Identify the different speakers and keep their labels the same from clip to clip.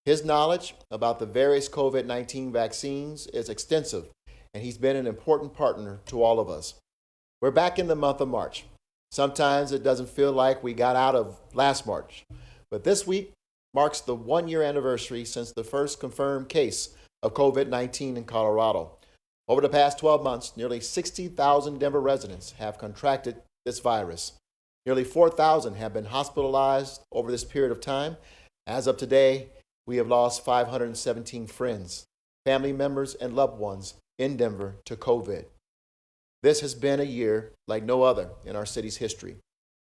Speaker 1: His knowledge about the various COVID-19 vaccines is extensive, and he's been an important partner to all of us. We're back in the month of March. Sometimes it doesn't feel like we got out of last March, but this week marks the 1 year anniversary since the first confirmed case of COVID-19 in Colorado. Over the past 12 months, nearly 60,000 Denver residents have contracted this virus. Nearly 4,000 have been hospitalized over this period of time. As of today, we have lost 517 friends, family members, and loved ones in Denver to COVID. This has been a year like no other in our city's history.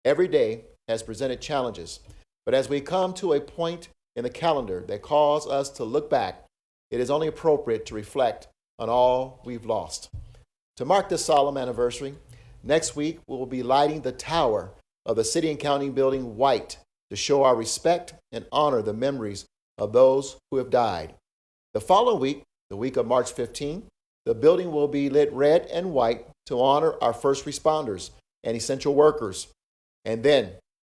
Speaker 1: Every day has presented challenges, but as we come to a point in the calendar that calls us to look back, it is only appropriate to reflect on all we've lost. To mark this solemn anniversary, next week we will be lighting the tower of the City and County Building white to show our respect and honor the memories of those who have died. The following week, the week of March 15th, the building will be lit red and white to honor our first responders and essential workers. And then,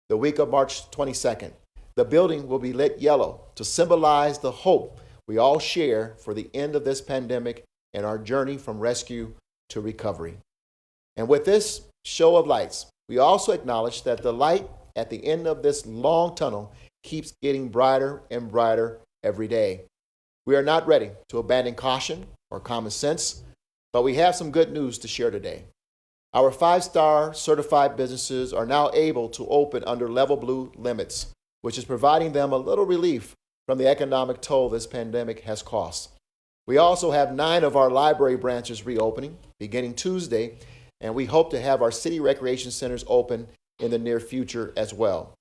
Speaker 1: the week of March 22nd, the building will be lit yellow to symbolize the hope we all share for the end of this pandemic and our journey from rescue to recovery. And with this show of lights, we also acknowledge that the light at the end of this long tunnel keeps getting brighter and brighter every day. We are not ready to abandon caution or common sense, but we have some good news to share today. Our 5-star certified businesses are now able to open under level blue limits, which is providing them a little relief from the economic toll this pandemic has cost. We also have 9 of our library branches reopening beginning Tuesday, and we hope to have our city recreation centers open in the near future as well.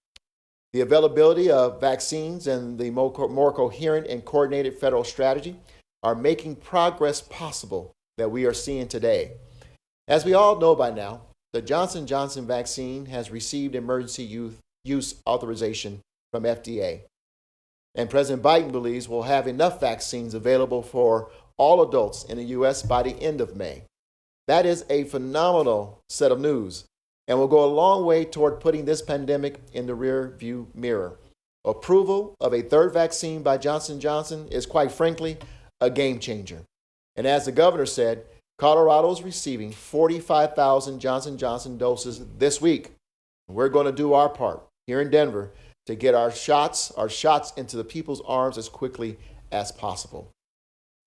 Speaker 1: The availability of vaccines and the more coherent and coordinated federal strategy are making progress possible that we are seeing today. As we all know by now, the Johnson & Johnson vaccine has received emergency use authorization from FDA. And President Biden believes we'll have enough vaccines available for all adults in the U.S. by the end of May. That is a phenomenal set of news and will go a long way toward putting this pandemic in the rear view mirror. Approval of a third vaccine by Johnson & Johnson is, quite frankly, a game changer. And as the governor said, Colorado is receiving 45,000 Johnson & Johnson doses this week. We're going to do our part here in Denver to get our shots into the people's arms as quickly as possible.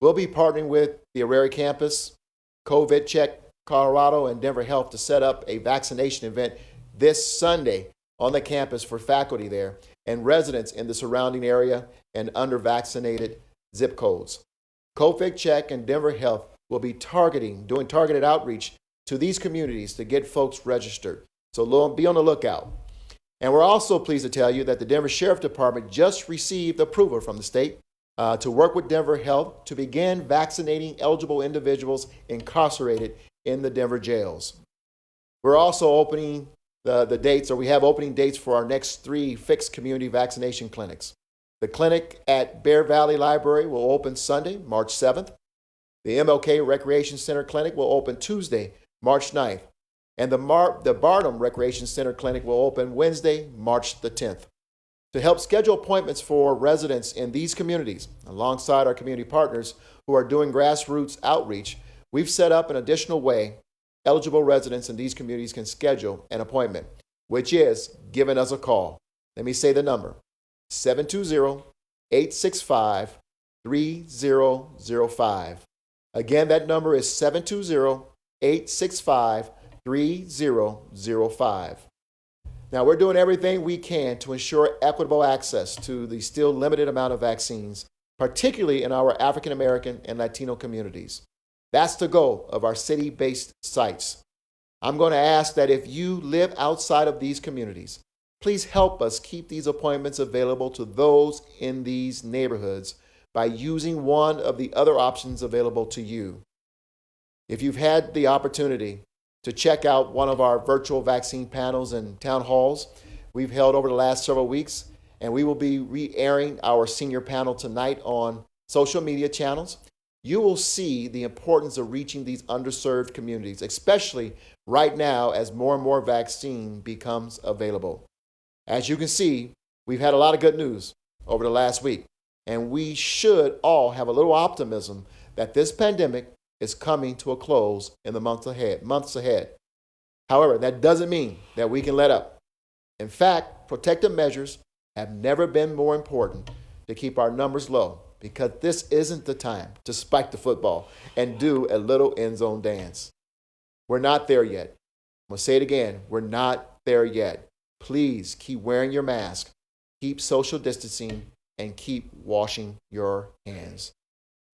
Speaker 1: We'll be partnering with the Aurora campus, COVID Check Colorado, and Denver Health to set up a vaccination event this Sunday on the campus for faculty there and residents in the surrounding area and under-vaccinated zip codes. COVID Check and Denver Health will be doing targeted outreach to these communities to get folks registered. So be on the lookout. And we're also pleased to tell you that the Denver Sheriff Department just received approval from the state to work with Denver Health to begin vaccinating eligible individuals incarcerated in the Denver jails. We're also opening we have opening dates for our next 3 fixed community vaccination clinics. The clinic at Bear Valley Library will open Sunday, March 7th. The MLK Recreation Center Clinic will open Tuesday, March 9th. And the Barnum Recreation Center Clinic will open Wednesday, March the 10th. To help schedule appointments for residents in these communities, alongside our community partners who are doing grassroots outreach, we've set up an additional way eligible residents in these communities can schedule an appointment, which is giving us a call. Let me say the number, 720-865-3005. Again, that number is 720-865-3005. Now, we're doing everything we can to ensure equitable access to the still limited amount of vaccines, particularly in our African American and Latino communities. That's the goal of our city-based sites. I'm going to ask that if you live outside of these communities, please help us keep these appointments available to those in these neighborhoods by using one of the other options available to you. If you've had the opportunity to check out one of our virtual vaccine panels and town halls we've held over the last several weeks, and we will be re-airing our senior panel tonight on social media channels, you will see the importance of reaching these underserved communities, especially right now as more and more vaccine becomes available. As you can see, we've had a lot of good news over the last week. And we should all have a little optimism that this pandemic is coming to a close in the months ahead. However, that doesn't mean that we can let up. In fact, protective measures have never been more important to keep our numbers low, because this isn't the time to spike the football and do a little end zone dance. We're not there yet. I'm going to say it again. We're not there yet. Please keep wearing your mask, keep social distancing, and keep washing your hands.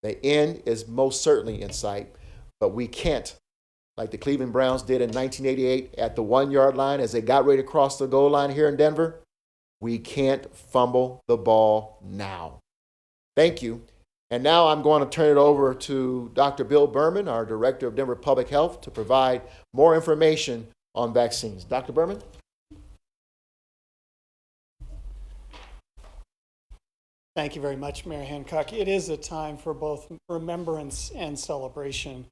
Speaker 1: The end is most certainly in sight, but we can't, like the Cleveland Browns did in 1988 at the 1-yard line as they got ready to cross the goal line here in Denver, we can't fumble the ball now. Thank you. And now I'm going to turn it over to Dr. Bill Berman, our Director of Denver Public Health, to provide more information on vaccines. Dr. Berman?
Speaker 2: Thank you very much, Mayor Hancock. It is a time for both remembrance and celebration.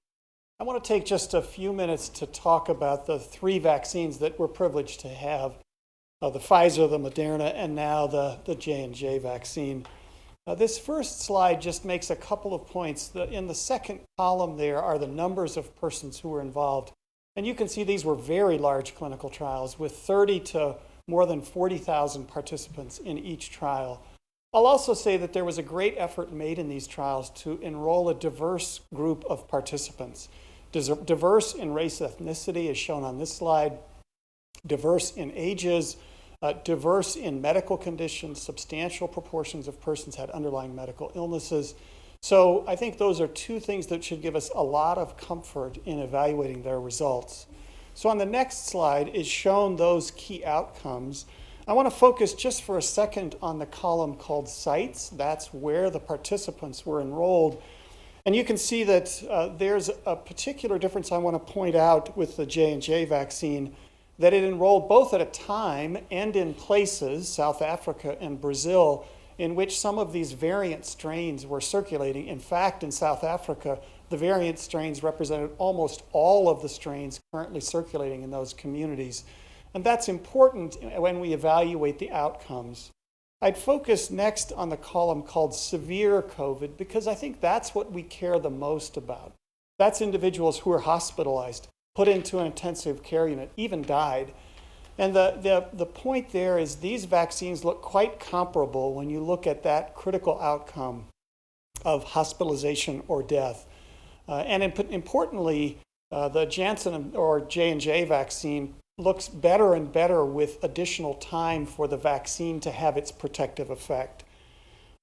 Speaker 2: I want to take just a few minutes to talk about the 3 vaccines that we're privileged to have, the Pfizer, the Moderna, and now the J&J vaccine. This first slide just makes a couple of points. In the second column there are the numbers of persons who were involved. And you can see these were very large clinical trials with 30 to more than 40,000 participants in each trial. I'll also say that there was a great effort made in these trials to enroll a diverse group of participants. Diverse in race, ethnicity, as shown on this slide, diverse in ages, diverse in medical conditions. Substantial proportions of persons had underlying medical illnesses. So I think those are 2 things that should give us a lot of comfort in evaluating their results. So on the next slide is shown those key outcomes. I want to focus just for a second on the column called sites. That's where the participants were enrolled. And you can see that there's a particular difference I want to point out with the J&J vaccine, that it enrolled both at a time and in places, South Africa and Brazil, in which some of these variant strains were circulating. In fact, in South Africa, the variant strains represented almost all of the strains currently circulating in those communities. And that's important when we evaluate the outcomes. I'd focus next on the column called severe COVID, because I think that's what we care the most about. That's individuals who are hospitalized, put into an intensive care unit, even died. And the point there is these vaccines look quite comparable when you look at that critical outcome of hospitalization or death. Importantly, the Janssen or J&J vaccine looks better and better with additional time for the vaccine to have its protective effect.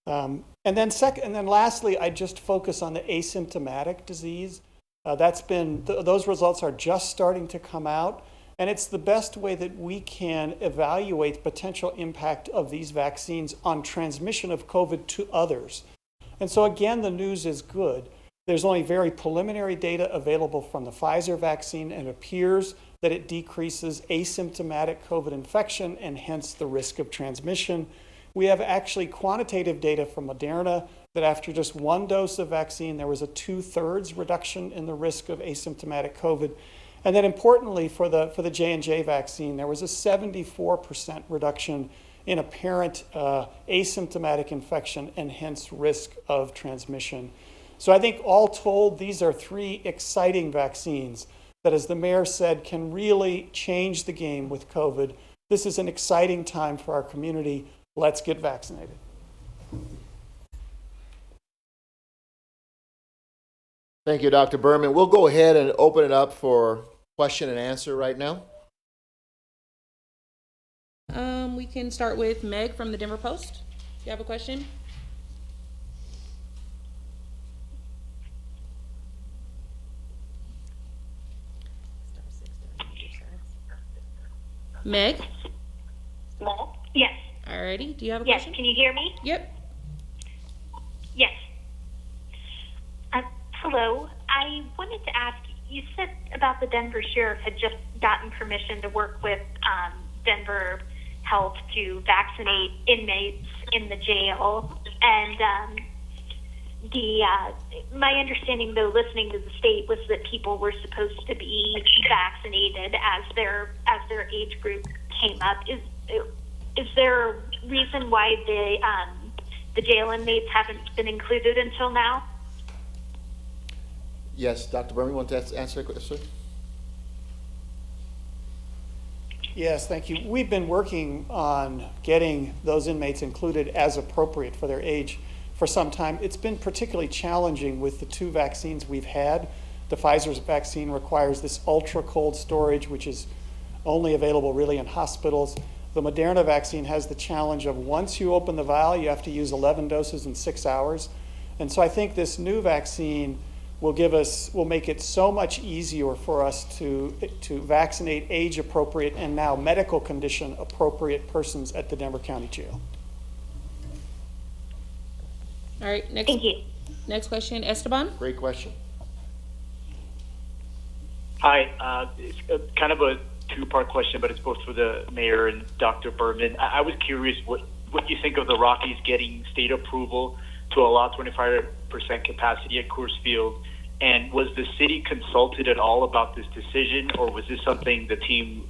Speaker 2: And then lastly, I just focus on the asymptomatic disease. Those results are just starting to come out, and it's the best way that we can evaluate potential impact of these vaccines on transmission of COVID to others. And so again, the news is good. There's only very preliminary data available from the Pfizer vaccine, and it appears that it decreases asymptomatic COVID infection and hence the risk of transmission. We have actually quantitative data from Moderna that after just 1 dose of vaccine, there was a 2/3 reduction in the risk of asymptomatic COVID. And then importantly, for the J&J vaccine, there was a 74% reduction in apparent asymptomatic infection and hence risk of transmission. So I think all told, these are 3 exciting vaccines that, as the mayor said, can really change the game with COVID. This is an exciting time for our community. Let's get vaccinated.
Speaker 1: Thank you, Dr. Berman. We'll go ahead and open it up for question and answer right now.
Speaker 3: We can start with Meg from the Denver Post. Do you have a question? Meg?
Speaker 4: Yes.
Speaker 3: Alrighty. Do you have a
Speaker 4: Yes.
Speaker 3: question?
Speaker 4: Can you hear me?
Speaker 3: Yep.
Speaker 4: Yes. Hello. I wanted to ask, you said about the Denver sheriff had just gotten permission to work with Denver Health to vaccinate inmates in the jail. And my understanding, though, listening to the state, was that people were supposed to be vaccinated as their age group came up. Is there a reason why the jail inmates haven't been included until now?
Speaker 1: Yes, Dr. Berman, you want to answer that question?
Speaker 2: Yes, thank you. We've been working on getting those inmates included as appropriate for their age for some time. It's been particularly challenging with the 2 vaccines we've had. The Pfizer's vaccine requires this ultra cold storage, which is only available really in hospitals. The Moderna vaccine has the challenge of once you open the vial, you have to use 11 doses in 6 hours. And so I think this new vaccine will make it so much easier for us to vaccinate age appropriate and now medical condition appropriate persons at the Denver County Jail.
Speaker 3: All right,
Speaker 4: Thank you.
Speaker 3: next question, Esteban.
Speaker 1: Great question.
Speaker 5: Hi, it's kind of a two-part question, but it's both for the mayor and Dr. Berman. I was curious what you think of the Rockies getting state approval to allow 25% capacity at Coors Field, and was the city consulted at all about this decision, or was this something the team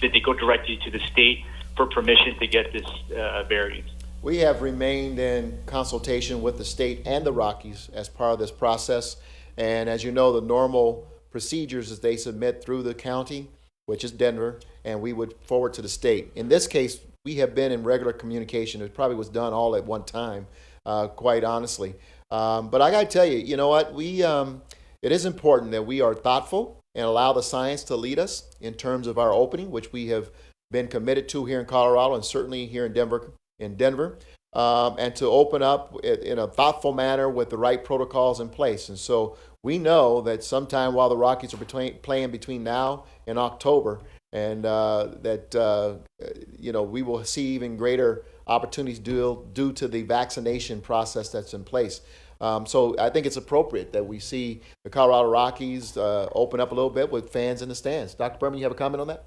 Speaker 5: did they go directly to the state for permission to get this variance?
Speaker 1: We have remained in consultation with the state and the Rockies as part of this process. And as you know, the normal procedures is they submit through the county, which is Denver, and we would forward to the state. In this case, we have been in regular communication. It probably was done all at one time, quite honestly. But I got to tell you, you know what? It is important that we are thoughtful and allow the science to lead us in terms of our opening, which we have been committed to here in Colorado and certainly here in Denver, and to open up in a thoughtful manner with the right protocols in place. And so we know that sometime while the Rockies are playing between now and October, and we will see even greater opportunities due to the vaccination process that's in place. So I think it's appropriate that we see the Colorado Rockies open up a little bit with fans in the stands. Dr. Berman, you have a comment on that?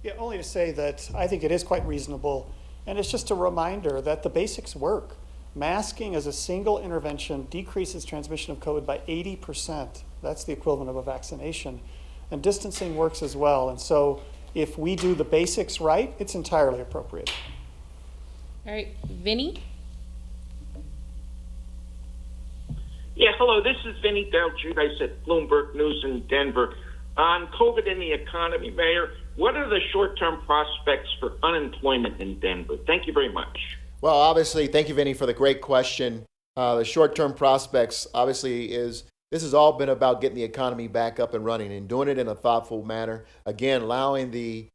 Speaker 2: Yeah, only to say that I think it is quite reasonable, and it's just a reminder that the basics work. Masking as a single intervention decreases transmission of COVID by 80%. That's the equivalent of a vaccination. And distancing works as well. And so if we do the basics right, it's entirely appropriate.
Speaker 3: All right, Vinny.
Speaker 6: Yeah, hello, this is Vinny Delgiudice at Bloomberg News in Denver. On COVID and the economy, Mayor, what are the short-term prospects for unemployment in Denver? Thank you very much.
Speaker 1: Well, obviously, thank you, Vinny, for the great question. The short-term prospects, obviously, this has all been about getting the economy back up and running and doing it in a thoughtful manner. Again, allowing the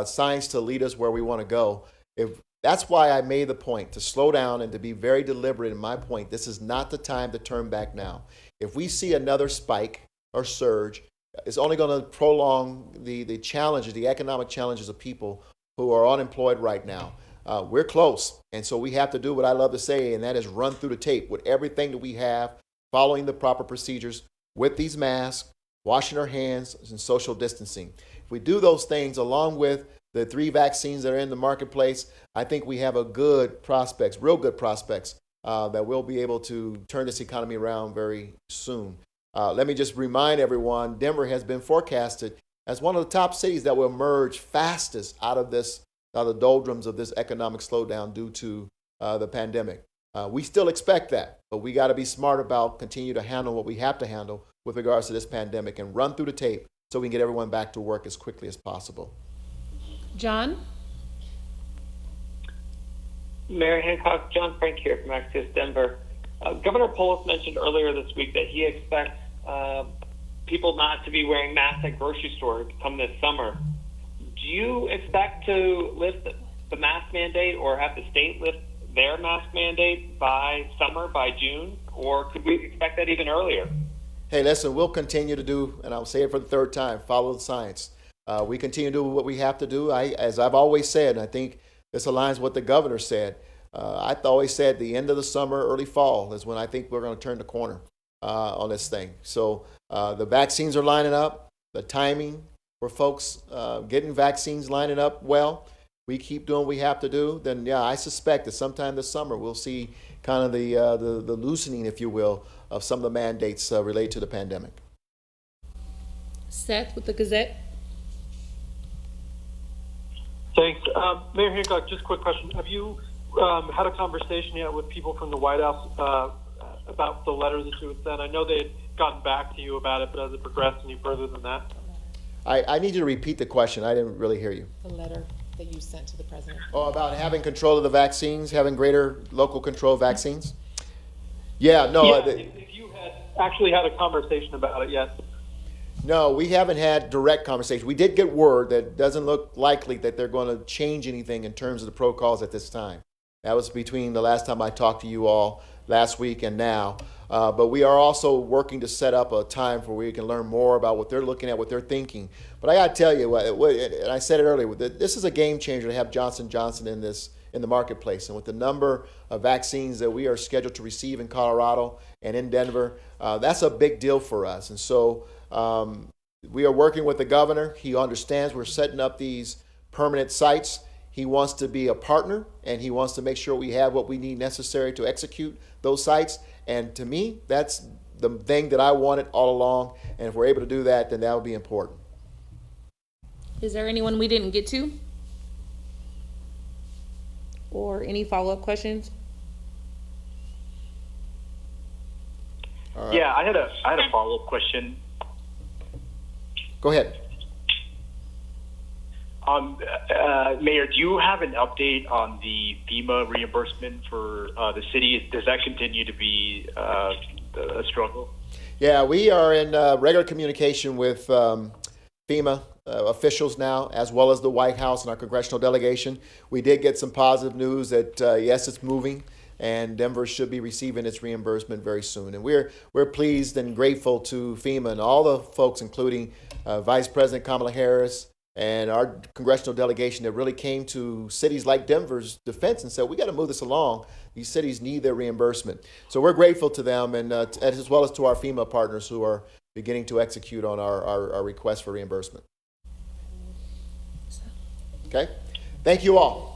Speaker 1: science to lead us where we want to go. That's why I made the point to slow down and to be very deliberate in my point. This is not the time to turn back now. If we see another spike or surge, it's only going to prolong the challenges, the economic challenges of people who are unemployed right now. We're close. And so we have to do what I love to say, and that is run through the tape with everything that we have, following the proper procedures with these masks, washing our hands, and social distancing. If we do those things along with the 3 vaccines that are in the marketplace, I think we have real good prospects, that we'll be able to turn this economy around very soon. Let me just remind everyone, Denver has been forecasted as one of the top cities that will emerge fastest out of the doldrums of this economic slowdown due to the pandemic. We still expect that, but we got to be smart about continue to handle what we have to handle with regards to this pandemic and run through the tape so we can get everyone back to work as quickly as possible.
Speaker 3: John.
Speaker 7: Mayor Hancock, John Frank here from Access Denver. Governor Polis mentioned earlier this week that he expects people not to be wearing masks at grocery stores come this summer. Do you expect to lift the mask mandate or have the state lift their mask mandate by summer, by June? Or could we expect that even earlier?
Speaker 1: Hey, listen, we'll continue to do, and I'll say it for the third time, follow the science. We continue to do what we have to do. As I've always said, and I think this aligns with what the governor said, I always said the end of the summer, early fall is when I think we're going to turn the corner on this thing. So the vaccines are lining up, the timing for folks getting vaccines lining up well. We keep doing what we have to do. Then, yeah, I suspect that sometime this summer we'll see kind of the loosening, if you will, of some of the mandates related to the pandemic.
Speaker 3: Seth with the Gazette.
Speaker 8: Thanks. Mayor Hancock, just a quick question. Have you had a conversation yet with people from the White House about the letter that you had sent? I know they had gotten back to you about it, but has it progressed any further than that?
Speaker 1: I need you to repeat the question. I didn't really hear you.
Speaker 9: The letter that you sent to the president.
Speaker 1: Oh, about having control of the vaccines, having greater local control of vaccines? Yeah, no.
Speaker 8: Yeah, if you had actually had a conversation about it yet.
Speaker 1: No, we haven't had direct conversation. We did get word that it doesn't look likely that they're going to change anything in terms of the protocols at this time. That was between the last time I talked to you all last week and now. But we are also working to set up a time where we can learn more about what they're looking at, what they're thinking. But I got to tell you, and I said it earlier, this is a game changer to have Johnson & Johnson in the marketplace. And with the number of vaccines that we are scheduled to receive in Colorado and in Denver, that's a big deal for us. And so we are working with the governor. He understands we're setting up these permanent sites. He wants to be a partner, and he wants to make sure we have what we need necessary to execute those sites. And to me, that's the thing that I wanted all along. And if we're able to do that, then that would be important.
Speaker 3: Is there anyone we didn't get to? Or any follow-up questions?
Speaker 1: All right.
Speaker 5: Yeah, I had a follow-up question.
Speaker 1: Go ahead.
Speaker 5: Mayor, do you have an update on the FEMA reimbursement for the city? Does that continue to be a struggle?
Speaker 1: Yeah, we are in regular communication with FEMA officials now, as well as the White House and our congressional delegation. We did get some positive news that yes, it's moving, and Denver should be receiving its reimbursement very soon. And we're pleased and grateful to FEMA and all the folks, including Vice President Kamala Harris and our congressional delegation, that really came to cities like Denver's defense and said, we got to move this along. These cities need their reimbursement. So we're grateful to them, and as well as to our FEMA partners who are beginning to execute on our request for reimbursement. Okay? Thank you all.